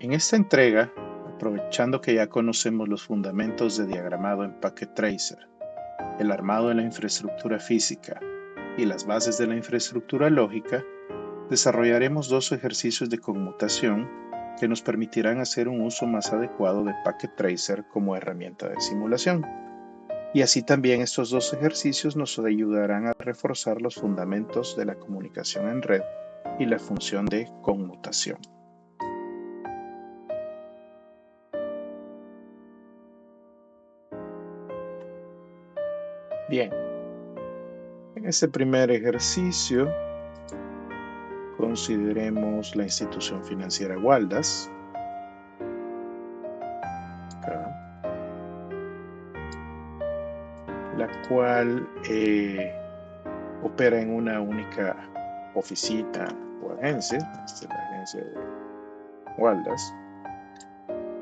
En esta entrega, aprovechando que ya conocemos los fundamentos de diagramado en Packet Tracer, el armado de la infraestructura física y las bases de la infraestructura lógica, desarrollaremos dos ejercicios de conmutación que nos permitirán hacer un uso más adecuado de Packet Tracer como herramienta de simulación. Y así también estos dos ejercicios nos ayudarán a reforzar los fundamentos de la comunicación en red y la función de conmutación. Bien, en este primer ejercicio consideremos la institución financiera Waldas, acá, la cual opera en una única oficina o agencia. Esta es la agencia de Waldas,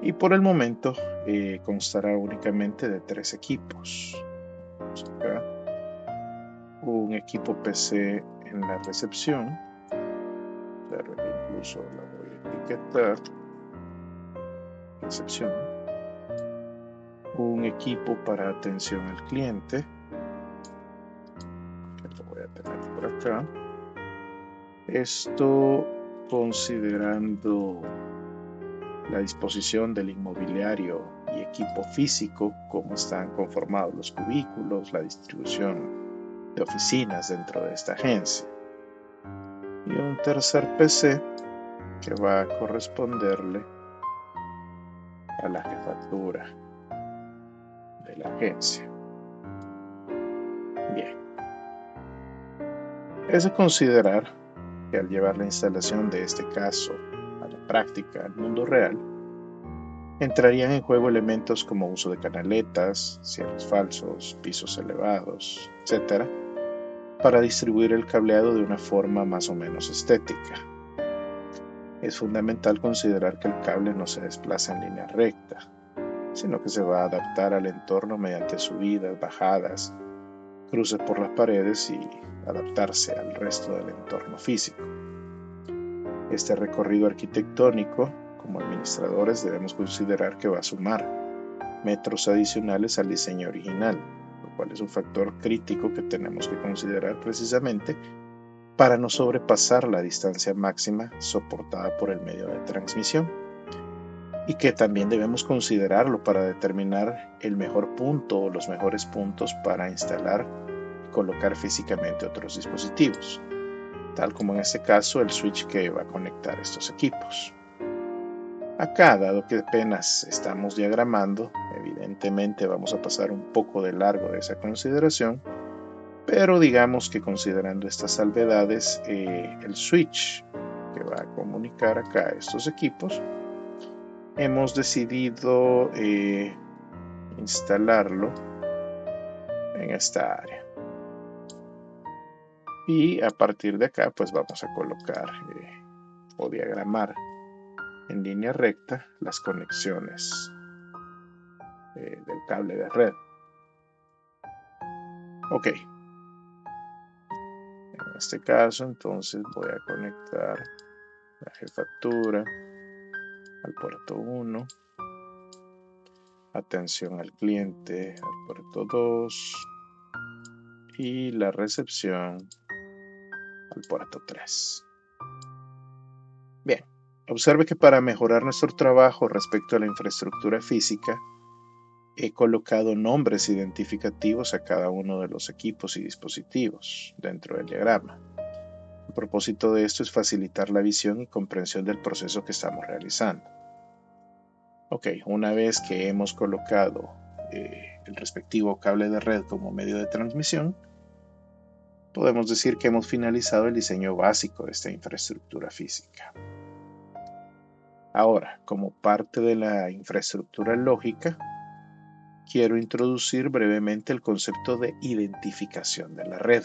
y por el momento constará únicamente de 3 equipos. Acá, un equipo PC en la recepción, claro, incluso la voy a etiquetar recepción, un equipo para atención al cliente, que lo voy a tener por acá. Esto considerando la disposición del inmobiliario y equipo físico, cómo están conformados los cubículos, la distribución de oficinas dentro de esta agencia. Y un tercer PC que va a corresponderle a la jefatura de la agencia. Bien. Es de considerar que al llevar la instalación de este caso a la práctica, al mundo real, entrarían en juego elementos como uso de canaletas, cierres falsos, pisos elevados, etc., para distribuir el cableado de una forma más o menos estética. Es fundamental considerar que el cable no se desplaza en línea recta, sino que se va a adaptar al entorno mediante subidas, bajadas, cruces por las paredes y adaptarse al resto del entorno físico. Este recorrido arquitectónico, como administradores, debemos considerar que va a sumar metros adicionales al diseño original, lo cual es un factor crítico que tenemos que considerar precisamente para no sobrepasar la distancia máxima soportada por el medio de transmisión, y que también debemos considerarlo para determinar el mejor punto o los mejores puntos para instalar y colocar físicamente otros dispositivos, tal como en este caso el switch que va a conectar estos equipos. Acá, dado que apenas estamos diagramando, evidentemente vamos a pasar un poco de largo de esa consideración, pero digamos que considerando estas salvedades, el switch que va a comunicar acá estos equipos, hemos decidido instalarlo en esta área. Y a partir de acá, pues vamos a colocar o diagramar en línea recta las conexiones del cable de red. Ok. En este caso, entonces voy a conectar la jefatura al puerto 1, atención al cliente al puerto 2 y la recepción al puerto 3. Bien, observe que para mejorar nuestro trabajo respecto a la infraestructura física, he colocado nombres identificativos a cada uno de los equipos y dispositivos dentro del diagrama. El propósito de esto es facilitar la visión y comprensión del proceso que estamos realizando. Ok, una vez que hemos colocado el respectivo cable de red como medio de transmisión, podemos decir que hemos finalizado el diseño básico de esta infraestructura física. Ahora, como parte de la infraestructura lógica, quiero introducir brevemente el concepto de identificación de la red,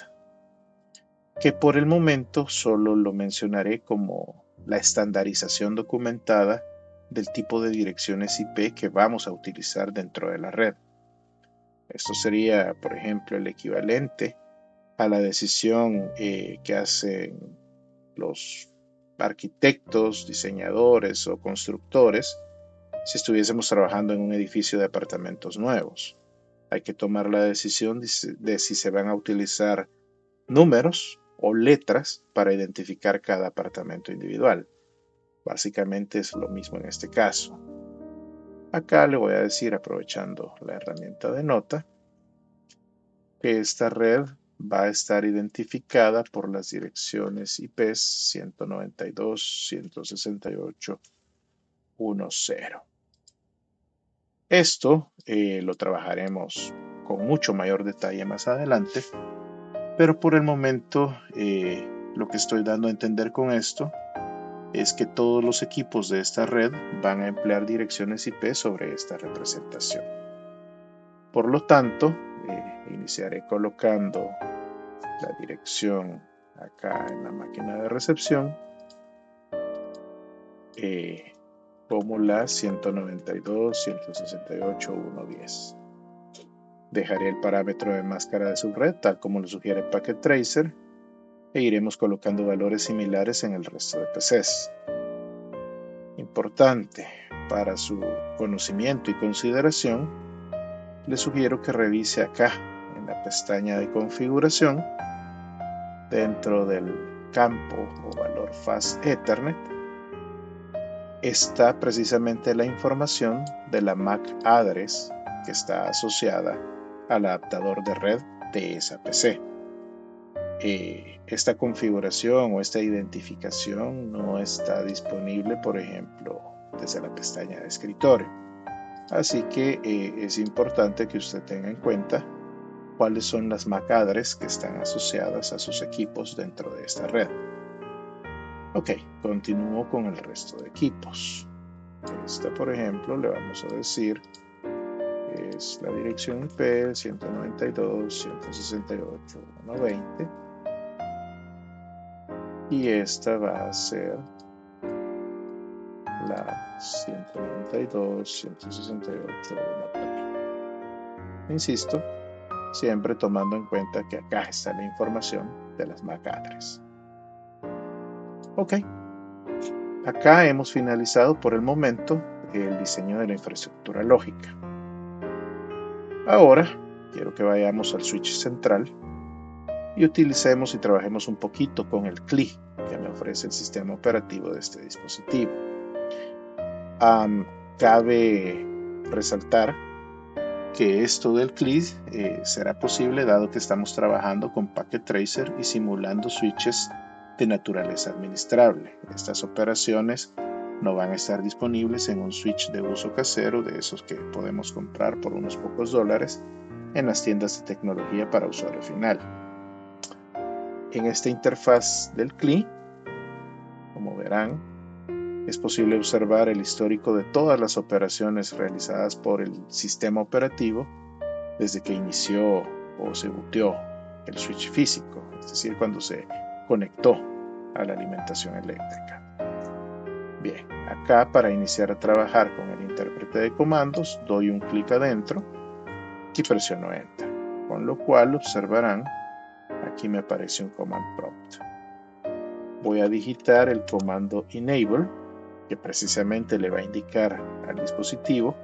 que por el momento solo lo mencionaré como la estandarización documentada del tipo de direcciones IP que vamos a utilizar dentro de la red. Esto sería, por ejemplo, el equivalente a la decisión que hacen los arquitectos, diseñadores o constructores si estuviésemos trabajando en un edificio de apartamentos nuevos. Hay que tomar la decisión de si se van a utilizar números o letras para identificar cada apartamento individual. Básicamente es lo mismo en este caso. Acá le voy a decir, aprovechando la herramienta de nota, que esta red va a estar identificada por las direcciones IP 192.168.1.0. Esto lo trabajaremos con mucho mayor detalle más adelante, pero por el momento lo que estoy dando a entender con esto es que todos los equipos de esta red van a emplear direcciones IP sobre esta representación. Por lo tanto, iniciaré colocando la dirección acá en la máquina de recepción como la 192.168.1.10. Dejaré el parámetro de máscara de subred tal como lo sugiere Packet Tracer e iremos colocando valores similares en el resto de PCs. Importante, para su conocimiento y consideración, le sugiero que revise acá en la pestaña de configuración, dentro del campo o valor Fast Ethernet, está precisamente la información de la MAC address que está asociada al adaptador de red de esa PC. Esta configuración o esta identificación no está disponible, por ejemplo, desde la pestaña de escritorio. Así que es importante que usted tenga en cuenta cuáles son las MAC address que están asociadas a sus equipos dentro de esta red. Ok, continúo con el resto de equipos. Esta, por ejemplo, le vamos a decir es la dirección IP 192.168.1.20 y esta va a ser la 192.168.1.20. Insisto, siempre tomando en cuenta que acá está la información de las MAC address. Ok, acá hemos finalizado por el momento el diseño de la infraestructura lógica. Ahora quiero que vayamos al switch central y utilicemos y trabajemos un poquito con el CLI que me ofrece el sistema operativo de este dispositivo. Cabe resaltar que esto del CLI será posible dado que estamos trabajando con Packet Tracer y simulando switches de naturaleza administrable. Estas operaciones no van a estar disponibles en un switch de uso casero de esos que podemos comprar por unos pocos dólares en las tiendas de tecnología para usuario final. En esta interfaz del CLI, como verán, es posible observar el histórico de todas las operaciones realizadas por el sistema operativo desde que inició o se booteó el switch físico, es decir, cuando se conectó a la alimentación eléctrica. Bien, acá para iniciar a trabajar con el intérprete de comandos, doy un clic adentro y presiono Enter, con lo cual observarán, aquí me aparece un command prompt. Voy a digitar el comando enable, que precisamente le va a indicar al dispositivo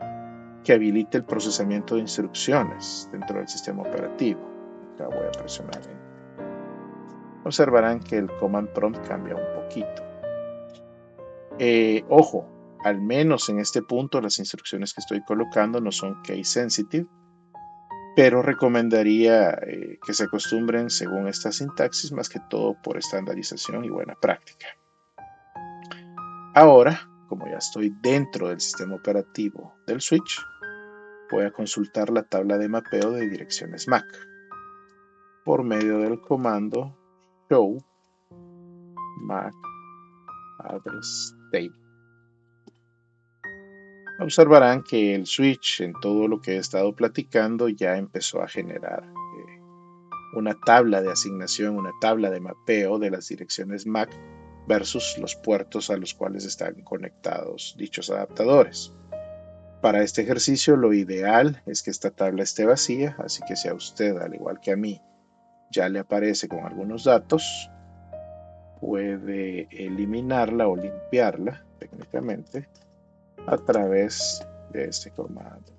que habilite el procesamiento de instrucciones dentro del sistema operativo. Acá voy a presionar Enter. Observarán que el command prompt cambia un poquito. Ojo, al menos en este punto las instrucciones que estoy colocando no son case sensitive, pero recomendaría que se acostumbren según esta sintaxis, más que todo por estandarización y buena práctica. Ahora, como ya estoy dentro del sistema operativo del switch, voy a consultar la tabla de mapeo de direcciones MAC por medio del comando show MAC address table. Observarán que el switch, en todo lo que he estado platicando, ya empezó a generar una tabla de asignación, una tabla de mapeo de las direcciones MAC versus los puertos a los cuales están conectados dichos adaptadores. Para este ejercicio lo ideal es que esta tabla esté vacía, así que si a usted, al igual que a mí, ya le aparece con algunos datos, puede eliminarla o limpiarla técnicamente a través de este comando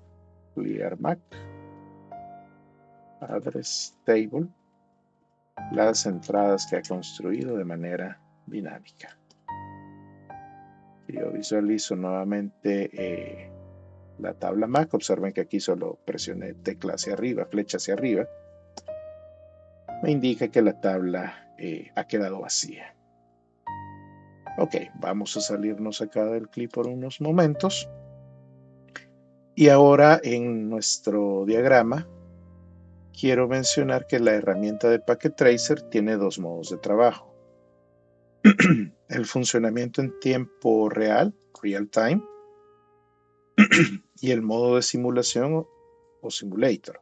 clear Mac address table, las entradas que ha construido de manera dinámica. Yo visualizo nuevamente la tabla Mac. Observen que aquí solo presioné tecla hacia arriba, flecha hacia arriba. Me indica que la tabla ha quedado vacía. Ok, vamos a salirnos acá del clip por unos momentos. Y ahora en nuestro diagrama quiero mencionar que la herramienta de Packet Tracer tiene dos modos de trabajo. El funcionamiento en tiempo real, real time, y el modo de simulación o simulator.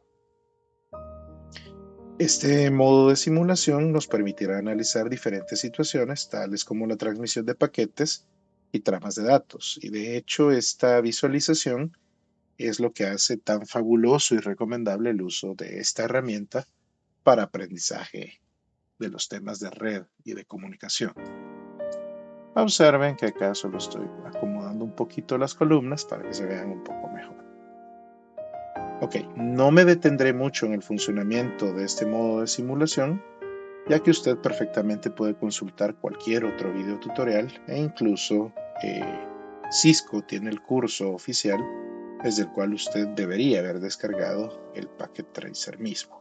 Este modo de simulación nos permitirá analizar diferentes situaciones, tales como la transmisión de paquetes y tramas de datos. Y de hecho, esta visualización es lo que hace tan fabuloso y recomendable el uso de esta herramienta para aprendizaje de los temas de red y de comunicación. Observen que acá solo estoy acomodando un poquito las columnas para que se vean un poco mejor. Ok, no me detendré mucho en el funcionamiento de este modo de simulación, ya que usted perfectamente puede consultar cualquier otro video tutorial e incluso Cisco tiene el curso oficial desde el cual usted debería haber descargado el Packet Tracer mismo.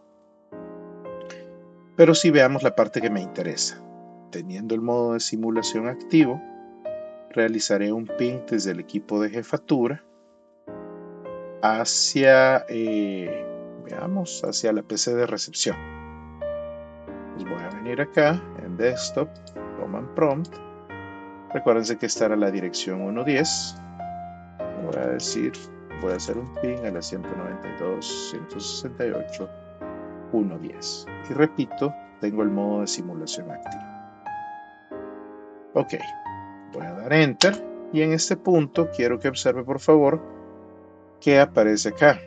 Pero sí veamos la parte que me interesa. Teniendo el modo de simulación activo, realizaré un ping desde el equipo de jefatura hacia, veamos, hacia la PC de recepción. Pues voy a venir acá en Desktop, Command Prompt. Recuérdense que esta era la dirección 1.10. Voy a hacer un ping a la 192.168.1.10. Y repito, tengo el modo de simulación activo. Ok, voy a dar Enter. Y en este punto quiero que observe por favor que aparece acá.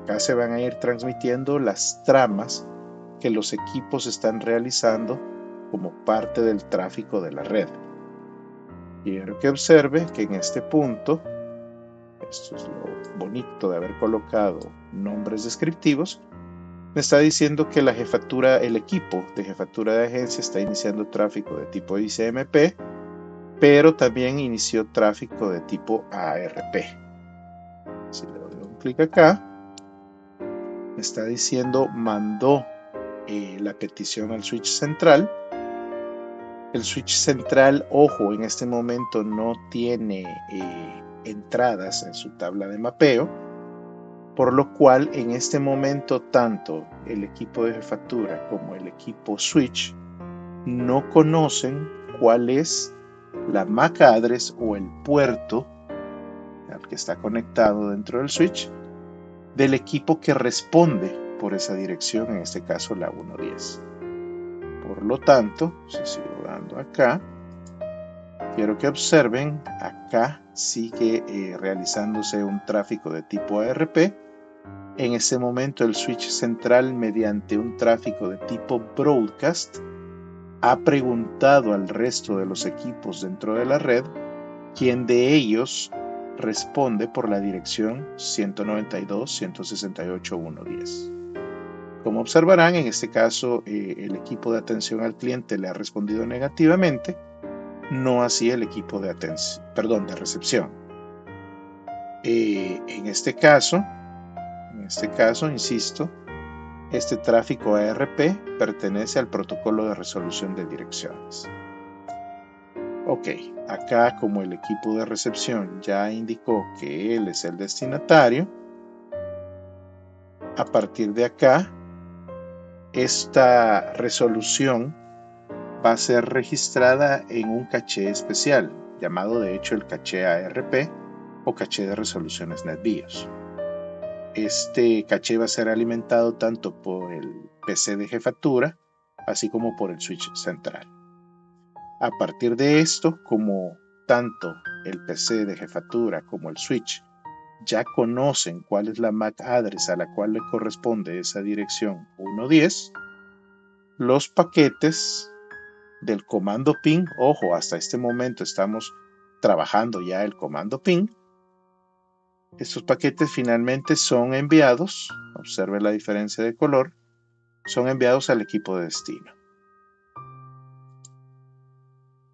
Acá se van a ir transmitiendo las tramas que los equipos están realizando como parte del tráfico de la red. Quiero que observe que en este punto, esto es lo bonito de haber colocado nombres descriptivos, me está diciendo que la jefatura, el equipo de jefatura de agencia está iniciando tráfico de tipo ICMP, pero también inició tráfico de tipo ARP. Si le doy un clic acá, me está diciendo mandó la petición al switch central. El switch central, ojo, en este momento no tiene entradas en su tabla de mapeo, por lo cual en este momento tanto el equipo de jefatura como el equipo switch no conocen cuál es la MAC address o el puerto al que está conectado dentro del switch del equipo que responde por esa dirección, en este caso la 1.10. Por lo tanto, si sigo dando acá, quiero que observen, acá sigue realizándose un tráfico de tipo ARP. En este momento el switch central, mediante un tráfico de tipo broadcast, ha preguntado al resto de los equipos dentro de la red quién de ellos responde por la dirección 192.168.1.10. Como observarán, en este caso el equipo de atención al cliente le ha respondido negativamente, no así el equipo de recepción. En este caso, insisto, este tráfico ARP pertenece al protocolo de resolución de direcciones. Ok, acá como el equipo de recepción ya indicó que él es el destinatario, a partir de acá, esta resolución va a ser registrada en un caché especial, llamado de hecho el caché ARP o caché de resoluciones NetBIOS. Este caché va a ser alimentado tanto por el PC de jefatura, así como por el switch central. A partir de esto, como tanto el PC de jefatura como el switch ya conocen cuál es la MAC address a la cual le corresponde esa dirección 1.10, los paquetes del comando ping, ojo, hasta este momento estamos trabajando ya el comando ping, estos paquetes finalmente son enviados, observe la diferencia de color, son enviados al equipo de destino.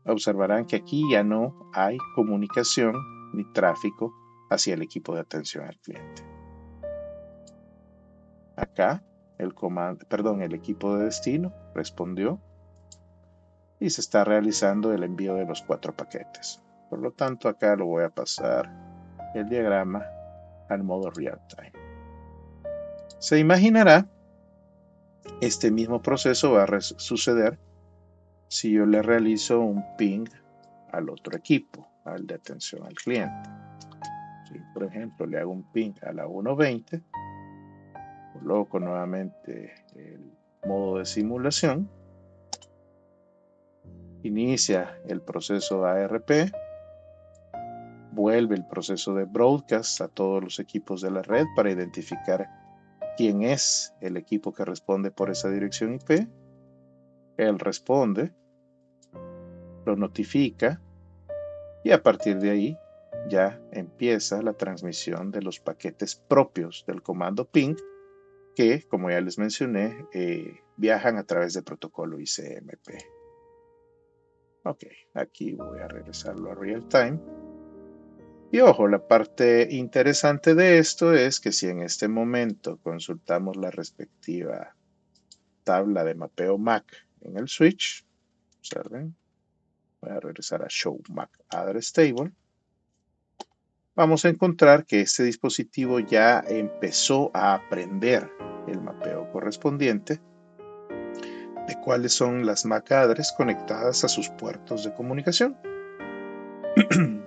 Observarán que aquí ya no hay comunicación ni tráfico hacia el equipo de atención al cliente. Acá el equipo de destino respondió y se está realizando el envío de los 4 paquetes. Por lo tanto, acá lo voy a pasar el diagrama al modo real time. Se imaginará, este mismo proceso va a suceder si yo le realizo un ping al otro equipo, al de atención al cliente. Si, por ejemplo, le hago un ping a la 1.20, coloco nuevamente el modo de simulación, inicia el proceso ARP, vuelve el proceso de broadcast a todos los equipos de la red para identificar quién es el equipo que responde por esa dirección IP. Él responde, lo notifica y a partir de ahí ya empieza la transmisión de los paquetes propios del comando ping que, como ya les mencioné, viajan a través del protocolo ICMP. Ok, aquí voy a regresarlo a real time. Y ojo, la parte interesante de esto es que si en este momento consultamos la respectiva tabla de mapeo MAC en el switch, observen, voy a regresar a Show MAC Address Table, vamos a encontrar que este dispositivo ya empezó a aprender el mapeo correspondiente de cuáles son las MAC address conectadas a sus puertos de comunicación.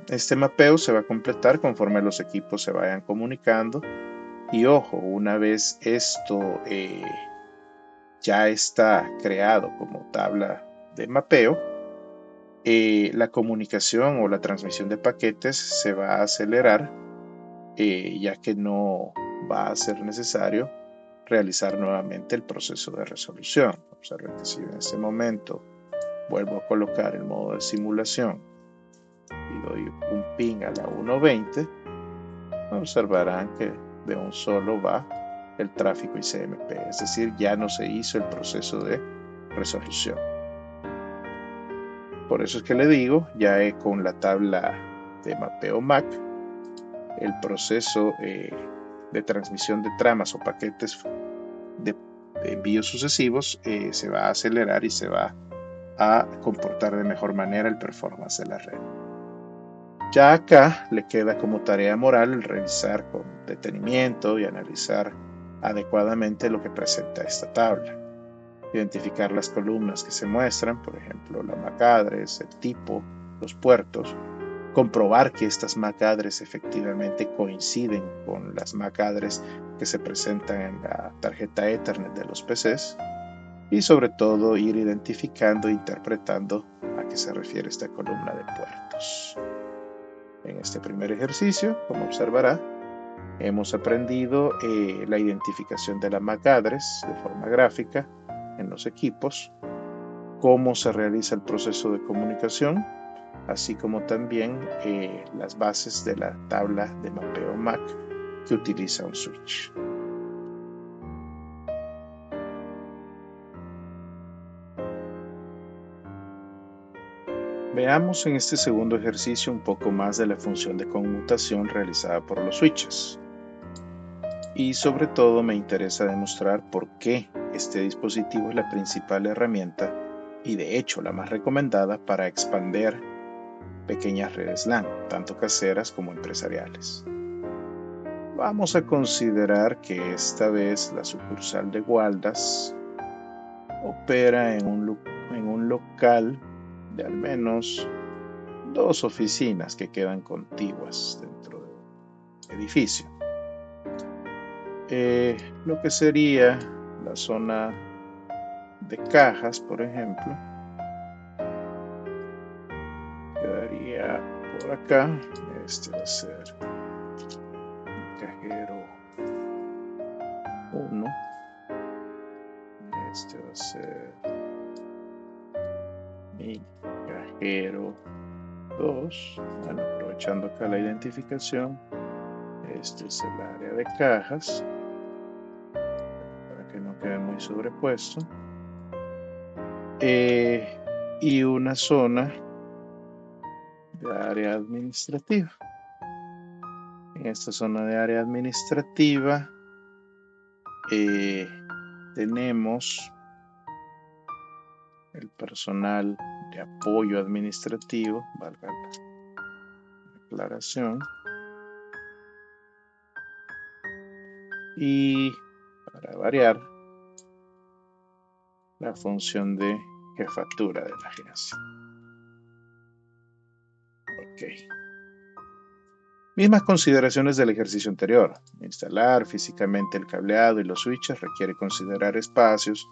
Este mapeo se va a completar conforme los equipos se vayan comunicando y ojo, una vez esto ya está creado como tabla de mapeo, la comunicación o la transmisión de paquetes se va a acelerar ya que no va a ser necesario realizar nuevamente el proceso de resolución. Observen que si en este momento vuelvo a colocar el modo de simulación y doy un ping a la 1.20, observarán que de un solo va el tráfico ICMP, es decir, ya no se hizo el proceso de resolución. Por eso es que le digo, ya con la tabla de mapeo MAC, el proceso de transmisión de tramas o paquetes de envíos sucesivos se va a acelerar y se va a comportar de mejor manera el performance de la red. Ya acá le queda como tarea moral el revisar con detenimiento y analizar adecuadamente lo que presenta esta tabla. Identificar las columnas que se muestran, por ejemplo, la MAC address, el tipo, los puertos, comprobar que estas MAC address efectivamente coinciden con las MAC address que se presentan en la tarjeta Ethernet de los PCs y sobre todo ir identificando e interpretando a qué se refiere esta columna de puertos. En este primer ejercicio, como observará, hemos aprendido la identificación de la MAC address de forma gráfica en los equipos, cómo se realiza el proceso de comunicación, así como también las bases de la tabla de mapeo MAC que utiliza un switch. Veamos en este segundo ejercicio un poco más de la función de conmutación realizada por los switches. Y sobre todo me interesa demostrar por qué este dispositivo es la principal herramienta y de hecho la más recomendada para expandir pequeñas redes LAN, tanto caseras como empresariales. Vamos a considerar que esta vez la sucursal de Waldas opera en un local de al menos 2 oficinas que quedan contiguas dentro del edificio. Lo que sería la zona de cajas, por ejemplo, quedaría por acá. Este va a ser el cajero 1. Este va a ser y cajero 2. Bueno, aprovechando acá la identificación, este es el área de cajas, para que no quede muy sobrepuesto, y una zona de área administrativa. En esta zona de área administrativa tenemos el personal de apoyo administrativo, valga la aclaración, y para variar, la función de jefatura de la agencia. Ok. Mismas consideraciones del ejercicio anterior. Instalar físicamente el cableado y los switches requiere considerar espacios,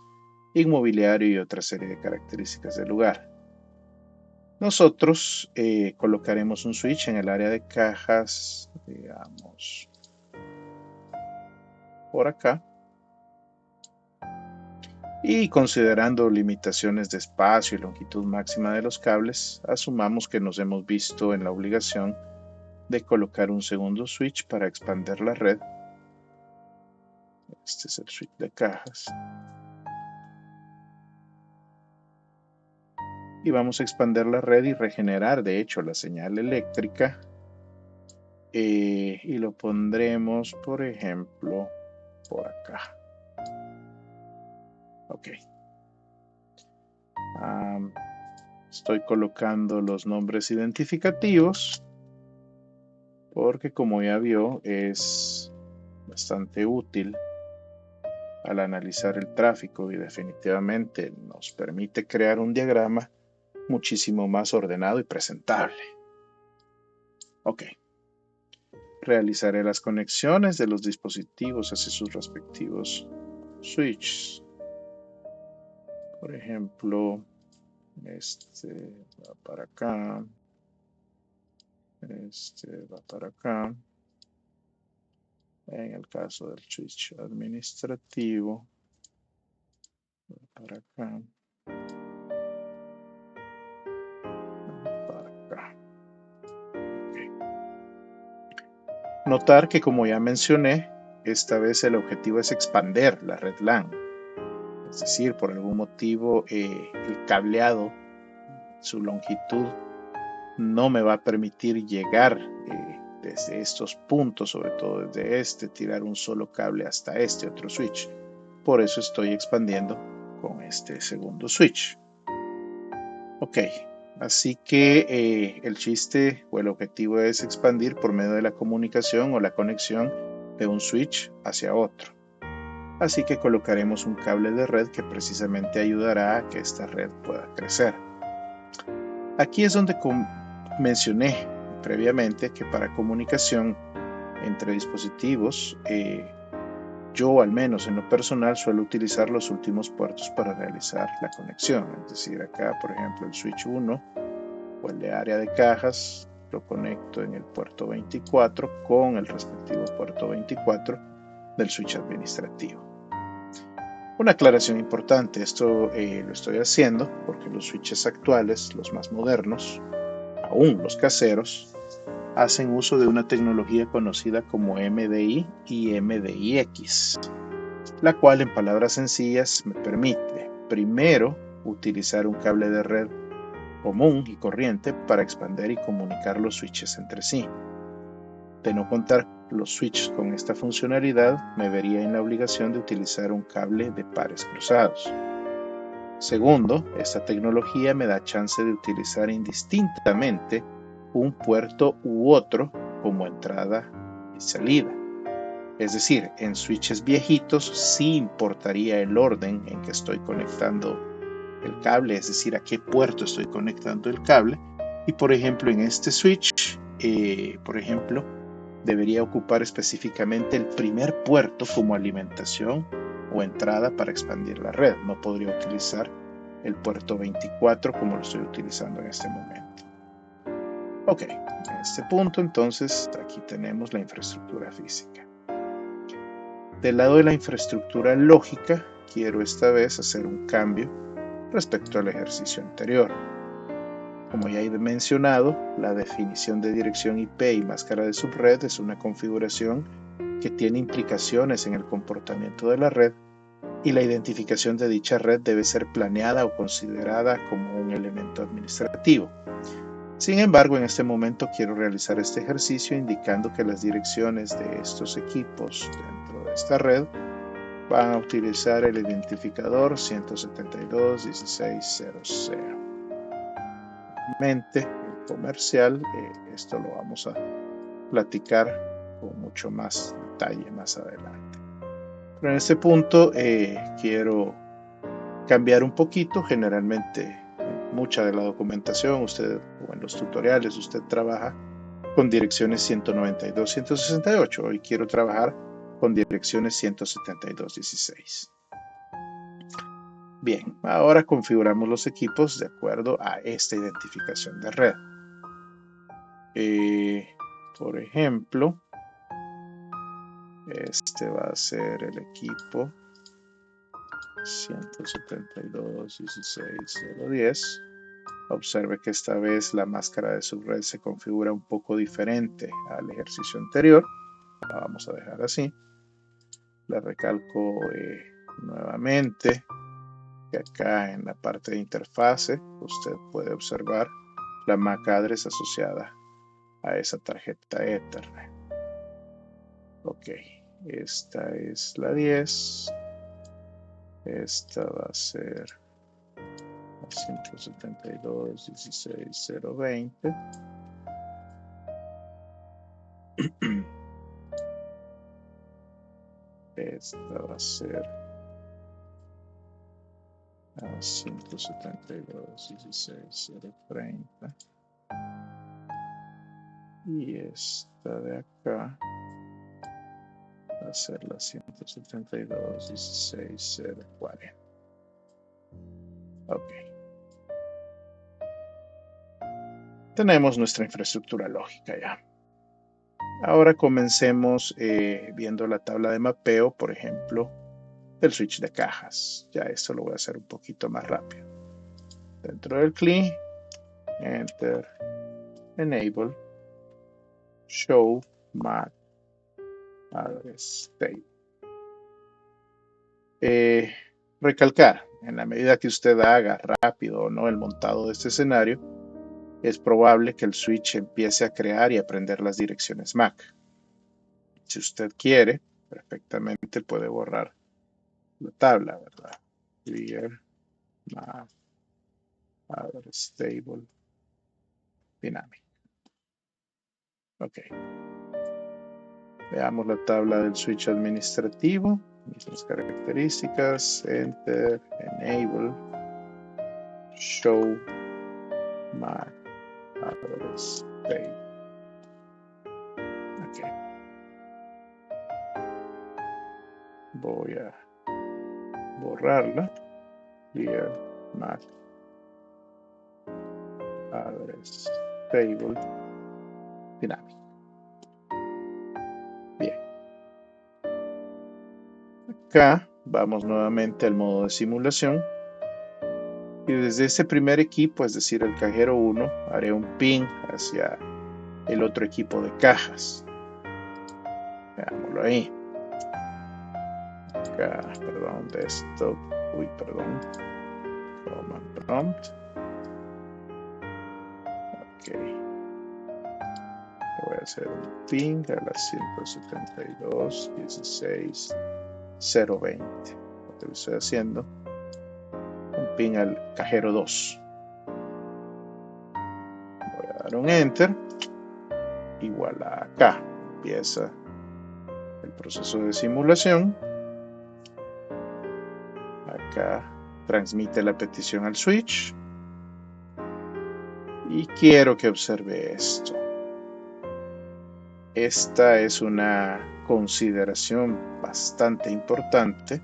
inmobiliario y otra serie de características del lugar. Nosotros colocaremos un switch en el área de cajas, digamos, por acá. Y considerando limitaciones de espacio y longitud máxima de los cables, asumamos que nos hemos visto en la obligación de colocar un segundo switch para expandir la red. Este es el switch de cajas. Y vamos a expandir la red y regenerar, de hecho, la señal eléctrica. Y lo pondremos, por ejemplo, por acá. Ok. Estoy colocando los nombres identificativos porque, como ya vio, es bastante útil al analizar el tráfico y definitivamente nos permite crear un diagrama muchísimo más ordenado y presentable. Ok. Realizaré las conexiones de los dispositivos hacia sus respectivos switches. Por ejemplo, este va para acá, este va para acá. En el caso del switch administrativo, va para acá, para acá. Okay. Notar que, como ya mencioné, esta vez el objetivo es expander la red LAN. Es decir, por algún motivo el cableado, su longitud, no me va a permitir llegar desde estos puntos, sobre todo desde este, tirar un solo cable hasta este otro switch. Por eso estoy expandiendo con este segundo switch. Ok, así que el chiste o el objetivo es expandir por medio de la comunicación o la conexión de un switch hacia otro. Así que colocaremos un cable de red que precisamente ayudará a que esta red pueda crecer. Aquí es donde mencioné previamente que para comunicación entre dispositivos, yo al menos en lo personal suelo utilizar los últimos puertos para realizar la conexión. Es decir, acá por ejemplo el switch 1 o el de área de cajas lo conecto en el puerto 24 con el respectivo puerto 24 del switch administrativo. Una aclaración importante, esto lo estoy haciendo porque los switches actuales, los más modernos, aún los caseros, hacen uso de una tecnología conocida como MDI y MDIX, la cual en palabras sencillas me permite primero utilizar un cable de red común y corriente para expandir y comunicar los switches entre sí. De no contar los switches con esta funcionalidad, me vería en la obligación de utilizar un cable de pares cruzados. Segundo, esta tecnología me da chance de utilizar indistintamente un puerto u otro como entrada y salida. Es decir, en switches viejitos sí importaría el orden en que estoy conectando el cable, es decir, a qué puerto estoy conectando el cable. Y por ejemplo, en este switch, debería ocupar específicamente el primer puerto como alimentación o entrada para expandir la red. No podría utilizar el puerto 24 como lo estoy utilizando en este momento. Ok, en este punto entonces aquí tenemos la infraestructura física. Del lado de la infraestructura lógica, quiero esta vez hacer un cambio respecto al ejercicio anterior. Como ya he mencionado, la definición de dirección IP y máscara de subred es una configuración que tiene implicaciones en el comportamiento de la red, y la identificación de dicha red debe ser planeada o considerada como un elemento administrativo. Sin embargo, en este momento quiero realizar este ejercicio indicando que las direcciones de estos equipos dentro de esta red van a utilizar el identificador 172.16.00. Mente comercial, esto lo vamos a platicar con mucho más detalle más adelante. Pero en este punto quiero cambiar un poquito. Generalmente mucha de la documentación usted, o en los tutoriales, usted trabaja con direcciones 192, 168. Hoy quiero trabajar con direcciones 172.16. Bien, ahora configuramos los equipos de acuerdo a esta identificación de red. Por ejemplo, este va a ser el equipo 172.16.010. Observe que esta vez la máscara de subred se configura un poco diferente al ejercicio anterior. La vamos a dejar así. La recalco nuevamente. Que acá en la parte de interfase usted puede observar la MAC address asociada a esa tarjeta Ethernet. Ok, esta es la 10. Esta va a ser 172.16.020. Esta va a ser 172.16.030. Y esta de acá va a ser la 172.16.040. Ok. Tenemos nuestra infraestructura lógica ya. Ahora comencemos viendo la tabla de mapeo, por ejemplo, del switch de cajas. Ya esto lo voy a hacer un poquito más rápido. Dentro del CLI, Enter, Enable, Show, MAC, Address Table. Recalcar, en la medida que usted haga rápido o no el montado de este escenario, es probable que el switch empiece a crear y aprender las direcciones MAC. Si usted quiere, perfectamente puede borrar la tabla, ¿verdad? Clear, MAC, Address Table, Dynamic. Ok. Veamos la tabla del switch administrativo. Mismas características. Enter, Enable, Show, MAC, Address Table. Ok. Voy a borrarla. Clear, MAC, Address Table, Dynamic. Bien. Acá vamos nuevamente al modo de simulación. Y desde este primer equipo, es decir, el cajero 1, haré un ping hacia el otro equipo de cajas. Veámoslo ahí. Acá, perdón, desktop. Uy, perdón. Command prompt. Ok. Voy a hacer un ping a las 172.16.020. Lo que estoy haciendo, un ping al cajero 2. Voy a dar un enter. Igual a acá. Empieza el proceso de simulación. Acá transmite la petición al switch. Y quiero que observe esto. Esta es una consideración bastante importante.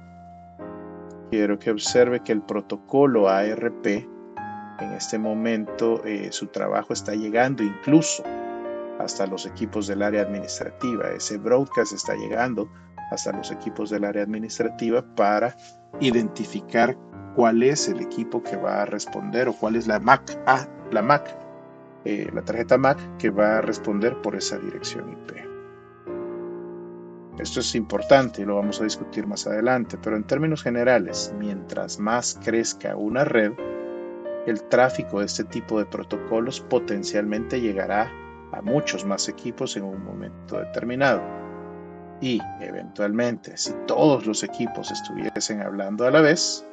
Quiero que observe que el protocolo ARP en este momento su trabajo está llegando incluso hasta los equipos del área administrativa. Ese broadcast está llegando hasta los equipos del área administrativa para identificar cuál es el equipo que va a responder o cuál es la MAC, la tarjeta MAC que va a responder por esa dirección IP. Esto es importante y lo vamos a discutir más adelante, pero en términos generales, mientras más crezca una red, el tráfico de este tipo de protocolos potencialmente llegará a muchos más equipos en un momento determinado. Y, eventualmente, si todos los equipos estuviesen hablando a la vez,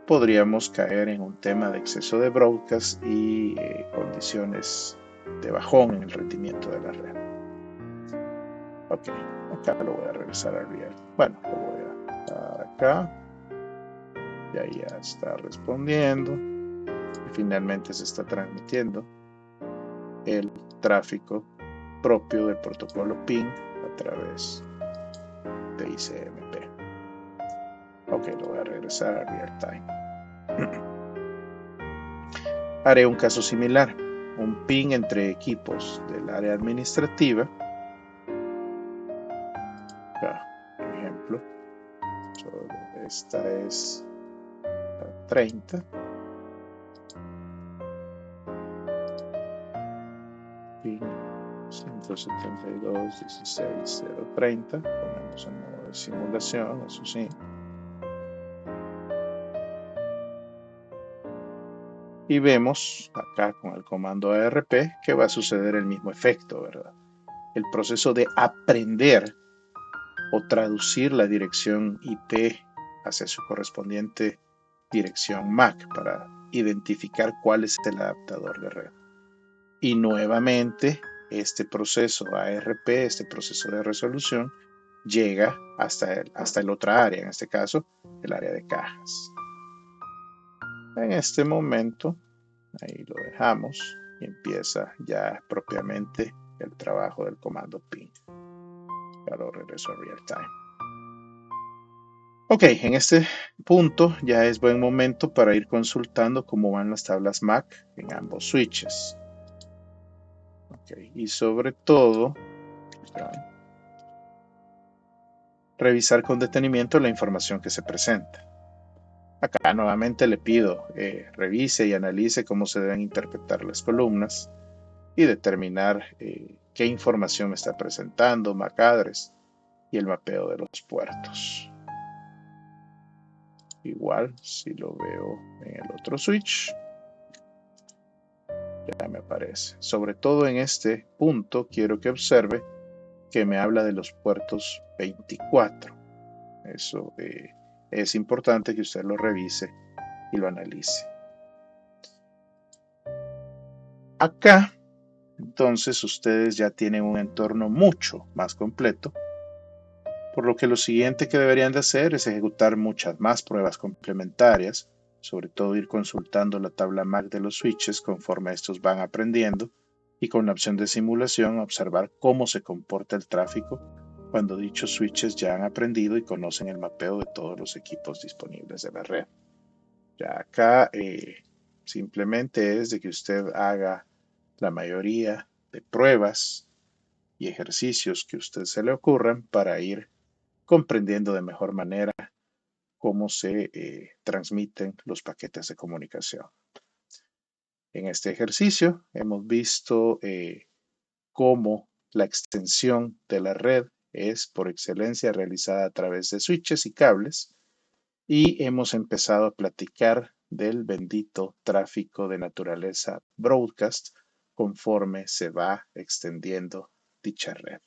podríamos caer en un tema de exceso de broadcast y condiciones de bajón en el rendimiento de la red. Ok, acá lo voy a regresar al real. Bueno, lo voy a dar acá. Y ahí ya está respondiendo. Y finalmente se está transmitiendo el tráfico propio del protocolo PIN a través de ICMP. Ok, lo voy a regresar a real time. Haré un caso similar, un PIN entre equipos del área administrativa. Por ejemplo, esta es la 30. PIN 172.16.030. Ponemos en modo de simulación, eso sí. Y vemos acá con el comando ARP que va a suceder el mismo efecto, ¿verdad? El proceso de aprender o traducir la dirección IP hacia su correspondiente dirección MAC para identificar cuál es el adaptador de red. Y nuevamente, este proceso ARP, este proceso de resolución, llega hasta el otra área, en este caso, el área de cajas. En este momento, ahí lo dejamos y empieza ya propiamente el trabajo del comando PIN. Ya lo regreso a real time. Ok, en este punto ya es buen momento para ir consultando cómo van las tablas MAC en ambos switches. Ok, y sobre todo, revisar con detenimiento la información que se presenta. Acá nuevamente le pido revise y analice cómo se deben interpretar las columnas y determinar qué información me está presentando, MAC address y el mapeo de los puertos. Igual si lo veo en el otro switch, ya me aparece. Sobre todo en este punto quiero que observe que me habla de los puertos 24. Eso es importante que usted lo revise y lo analice. Acá, entonces, ustedes ya tienen un entorno mucho más completo, por lo que lo siguiente que deberían de hacer es ejecutar muchas más pruebas complementarias, sobre todo ir consultando la tabla MAC de los switches conforme estos van aprendiendo y con la opción de simulación observar cómo se comporta el tráfico cuando dichos switches ya han aprendido y conocen el mapeo de todos los equipos disponibles de la red. Ya acá simplemente es de que usted haga la mayoría de pruebas y ejercicios que a usted se le ocurran para ir comprendiendo de mejor manera cómo se transmiten los paquetes de comunicación. En este ejercicio hemos visto cómo la extensión de la red es por excelencia realizada a través de switches y cables y hemos empezado a platicar del bendito tráfico de naturaleza broadcast conforme se va extendiendo dicha red.